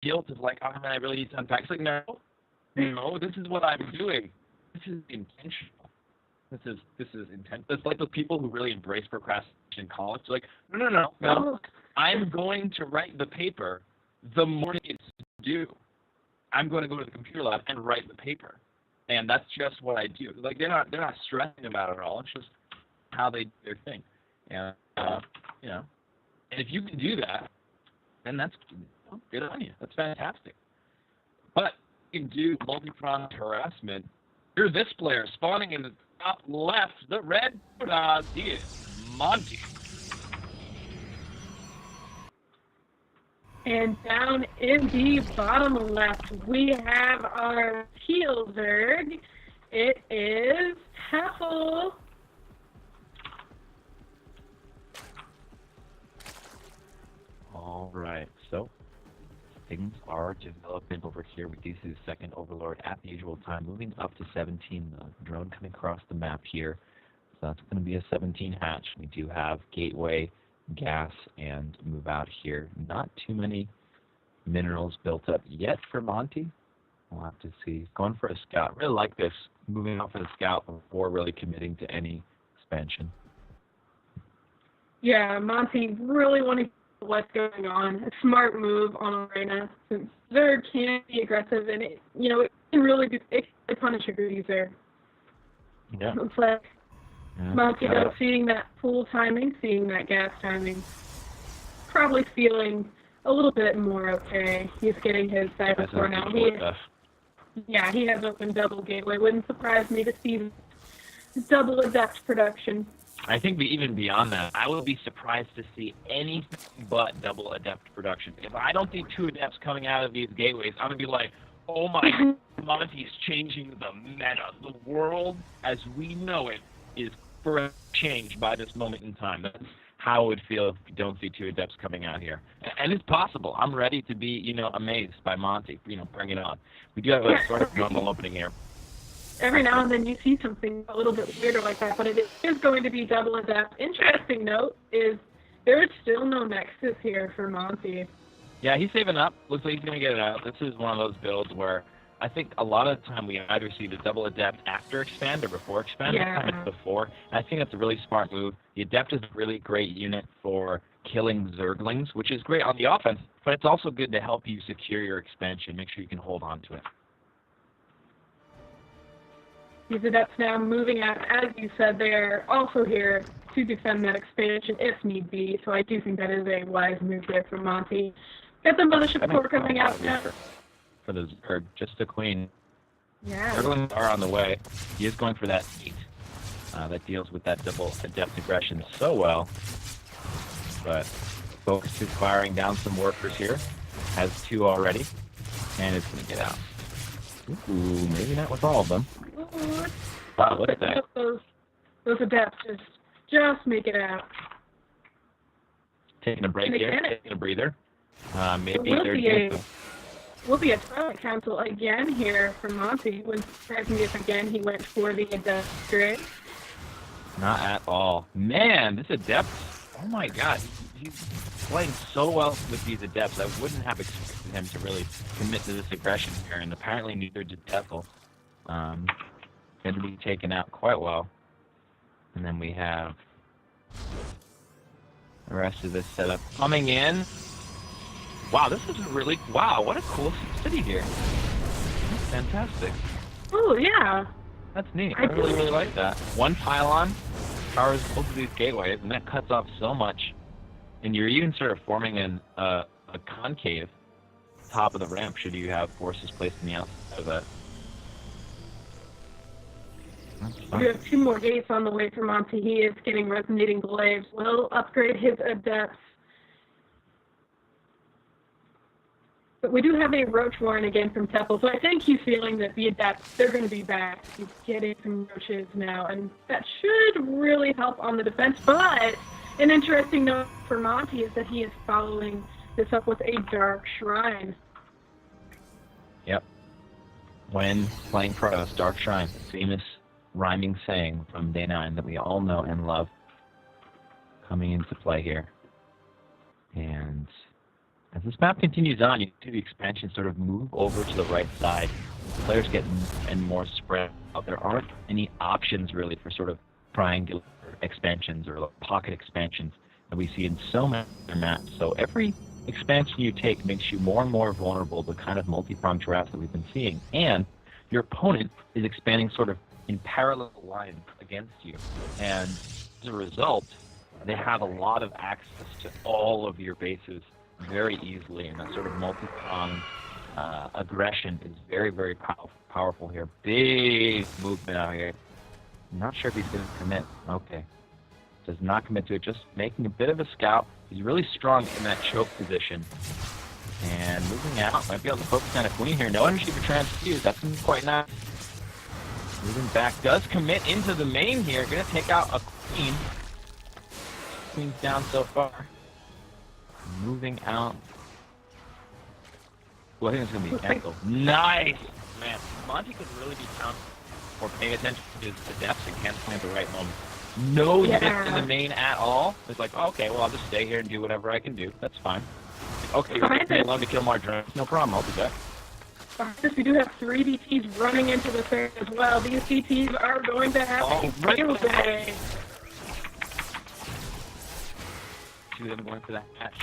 guilt of like, oh man, I really need to unpack. It's like, no, this is what I'm doing. This is intentional. This is intense. It's like those people who really embrace procrastination in college. They're like, no. I'm going to write the paper the morning it's due. I'm going to go to the computer lab and write the paper, and that's just what I do. Like they're not stressing about it at all. It's just how they do their thing, and and if you can do that, then that's good on you. That's fantastic. But you can do multi-pronged harassment. You're this player spawning in the top left. The red is Monty. And down in the bottom left, we have our teal Zerg. It is Teffel. All right, so things are developing over here. We do see the second Overlord at the usual time, moving up to 17. The drone coming across the map here. So that's going to be a 17 hatch. We do have gateway, gas, and move out here. Not too many minerals built up yet for Monty. We'll have to see. Going for a scout. Really like this. Moving out for the scout before really committing to any expansion. Yeah, Monty really wanting to know what's going on. A smart move on Arena, since Zerg can be aggressive, and it can really punish a greedy Zerg. Yeah. It's like Monty seeing that pool timing, seeing that gas timing, probably feeling a little bit more okay. He's getting his Cyber Core now. He has open double gateway. Wouldn't surprise me to see double adept production. I think even beyond that, I would be surprised to see anything but double adept production. If I don't see 2 adepts coming out of these gateways, I'm going to be like, oh my God, Monty's changing the meta. The world as we know it is forever changed by this moment in time. That's how it would feel if we don't see 2 adepts coming out here. And it's possible. I'm ready to be, amazed by Monty. Bring it on. We do have a sort of normal opening here. Every now and then you see something a little bit weirder like that, but it is going to be double adept. Interesting note is there is still no Nexus here for Monty. Yeah, he's saving up. Looks like he's going to get it out. This is one of those builds where I think a lot of the time we either see the double adept after expand or before expand. Yeah. This time it's before. And I think that's a really smart move. The adept is a really great unit for killing Zerglings, which is great on the offense, but it's also good to help you secure your expansion. Make sure you can hold on to it. These adepts now moving out, as you said, they are also here to defend that expansion if need be, so I do think that is a wise move there from Monty. Got the Mothership Core coming out now. For the Zerg, just a queen. Yeah. Zerglings are on the way. He is going for that 8. That deals with that double adept aggression so well. But Focus is firing down some workers here. Has 2 already. And it's going to get out. Ooh, maybe not with all of them. Wow, look at that. Those adepts just make it out. Taking a break here, taking a breather. Maybe Will be a Twilight Council again here for Monty. Wouldn't surprise me if again he went for the adept grid. Not at all. Man, this adept, oh my God. He's playing so well with these adepts. I wouldn't have expected him to really commit to this aggression here, and apparently neither did Teffel. Going to be taken out quite well. And then we have the rest of this setup coming in. Wow, this is what a cool city here. That's fantastic. Oh, yeah. That's neat. I really, really like that. 1 pylon powers both of these gateways, and that cuts off so much. And you're even sort of forming a concave top of the ramp should you have forces placed on the outside of that. We have 2 more gates on the way for Monty. He is getting resonating glaives. Will upgrade his adepts. But we do have a roach warren again from Teffel, so I think he's feeling that the adepts, they're going to be back. He's getting some roaches now, and that should really help on the defense. But an interesting note for Monty is that he is following this up with a Dark Shrine. Yep. When playing Protoss, Dark Shrine, the famous rhyming saying from Day 9 that we all know and love, coming into play here. And As this map continues on, you see the expansion sort of move over to the right side. Players get more and more spread out. There aren't any options really for sort of triangular expansions or like pocket expansions that we see in so many other maps. So every expansion you take makes you more and more vulnerable to the kind of multi-pronged traps that we've been seeing. And your opponent is expanding sort of in parallel lines against you. And as a result, they have a lot of access to all of your bases very easily, and that sort of multi-pronged aggression is very, very powerful here. Big movement out here. I'm not sure if he's going to commit. Okay. Does not commit to it, just making a bit of a scout. He's really strong in that choke position. And moving out, might be able to focus on a queen here. No energy for transfuse, that's quite nice. Moving back, does commit into the main here. Going to take out a queen. Queen's down so far. Moving out. Well, I think it's going to be a cancel. Nice! Man, Monty could really be counting or paying attention to his depths and canceling at the right moment. No hits in the main at all. It's like, oh, okay, well, I'll just stay here and do whatever I can do. That's fine. Okay, you're leaving me alone to kill more drones. No problem, I'll do that. Behind us, we do have 3 DTs running into the third as well. These DTs are going to have a field day. 2 of them going for the hatch.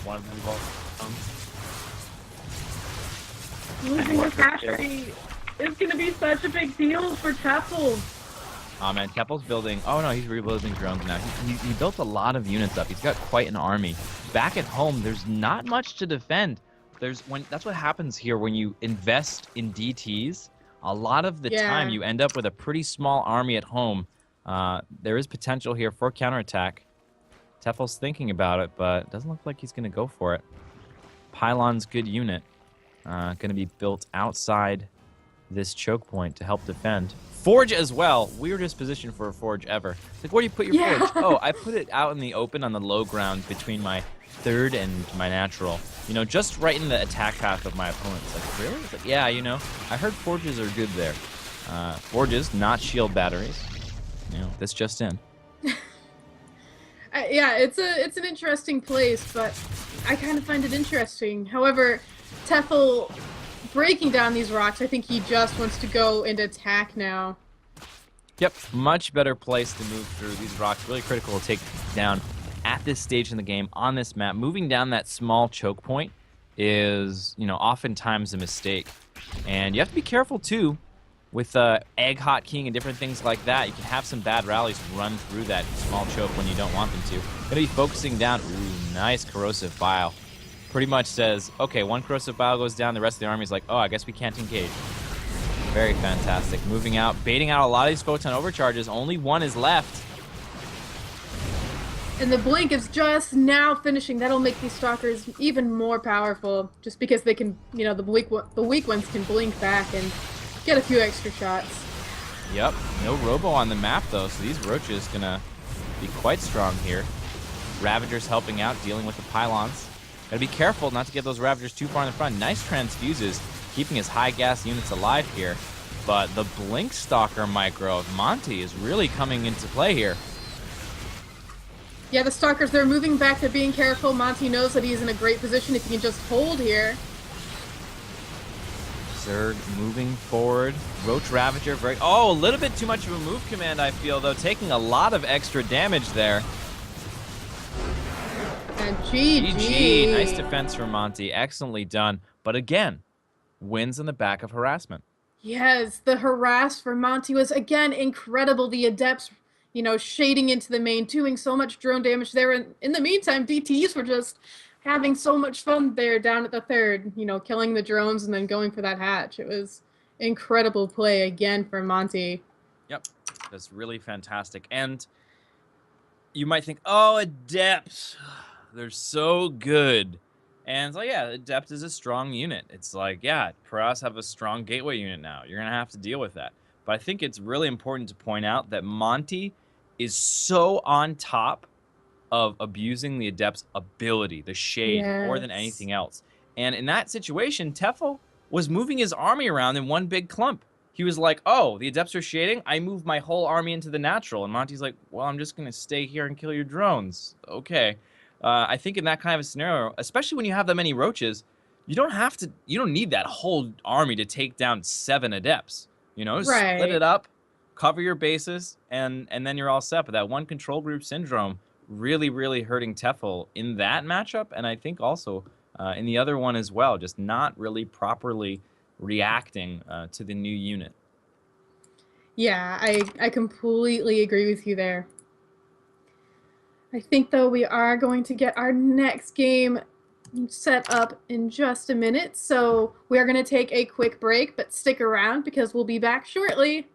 1 of them involved. Losing this hatchery is going to be such a big deal for Teffel. Oh man, Teffel's building. Oh no, he's rebuilding drones now. He built a lot of units up. He's got quite an army. Back at home, there's not much to defend. That's what happens here when you invest in DTs. A lot of the time, you end up with a pretty small army at home. There is potential here for counterattack. Teffel's thinking about it, but it doesn't look like he's going to go for it. Pylon's good unit. Going to be built outside this choke point to help defend. Forge as well. Weirdest position for a forge ever. Like, where do you put your forge? Oh, I put it out in the open on the low ground between my third and my natural. You know, just right in the attack path of my opponent. It's like, really? It's like, yeah, you know, I heard forges are good there. Forges, not shield batteries. You know, this just in. Yeah, it's an interesting place, but I kind of find it interesting. However, Teffel breaking down these rocks, I think he just wants to go into attack now. Yep, much better place to move through. These rocks really critical to take down at this stage in the game on this map. Moving down that small choke point is, you know, oftentimes a mistake. And you have to be careful too with egg hotkeying and different things like that. You can have some bad rallies run through that small choke when you don't want them to. Gonna be focusing down. Ooh, nice corrosive bile. Pretty much says, okay, 1 corrosive bile goes down, the rest of the army is like, oh, I guess we can't engage. Very fantastic. Moving out, baiting out a lot of these photon overcharges. Only 1 is left. And the blink is just now finishing. That'll make these stalkers even more powerful, just because they can, you know, the weak ones can blink back and get a few extra shots. Yep, no robo on the map though, so these roaches gonna be quite strong here. Ravagers helping out, dealing with the pylons. Gotta be careful not to get those Ravagers too far in the front. Nice transfuses, keeping his high gas units alive here. But the Blink Stalker micro of Monty is really coming into play here. Yeah, the Stalkers, they're moving back, they're being careful. Monty knows that he's in a great position if he can just hold here. Zerg moving forward. Roach Ravager, oh, a little bit too much of a move command, I feel, though. Taking a lot of extra damage there. And GG. Nice defense from Monty. Excellently done. But again, wins on the back of harassment. Yes, the harass for Monty was, again, incredible. The Adepts, you know, shading into the main, doing so much drone damage there. And in the meantime, DTs were just having so much fun there down at the third, you know, killing the drones and then going for that hatch. It was incredible play again for Monty. Yep, that's really fantastic. And you might think, oh, Adepts, they're so good. And it's like, yeah, Adept is a strong unit. It's like, yeah, Pras have a strong gateway unit now. You're going to have to deal with that. But I think it's really important to point out that Monty is so on top of abusing the Adept's ability, the shade, more than anything else. And in that situation, Teffel was moving his army around in one big clump. He was like, oh, the Adepts are shading? I move my whole army into the natural. And Monty's like, well, I'm just going to stay here and kill your drones. Okay. I think in that kind of a scenario, especially when you have that many roaches, you don't need that whole army to take down 7 adepts. You know, split Right. it up, cover your bases, and then you're all set. But that one control group syndrome really, really hurting Tefl in that matchup, and I think also in the other one as well, just not really properly reacting to the new unit. Yeah, I completely agree with you there. I think, though, we are going to get our next game set up in just a minute, so we are going to take a quick break, but stick around because we'll be back shortly.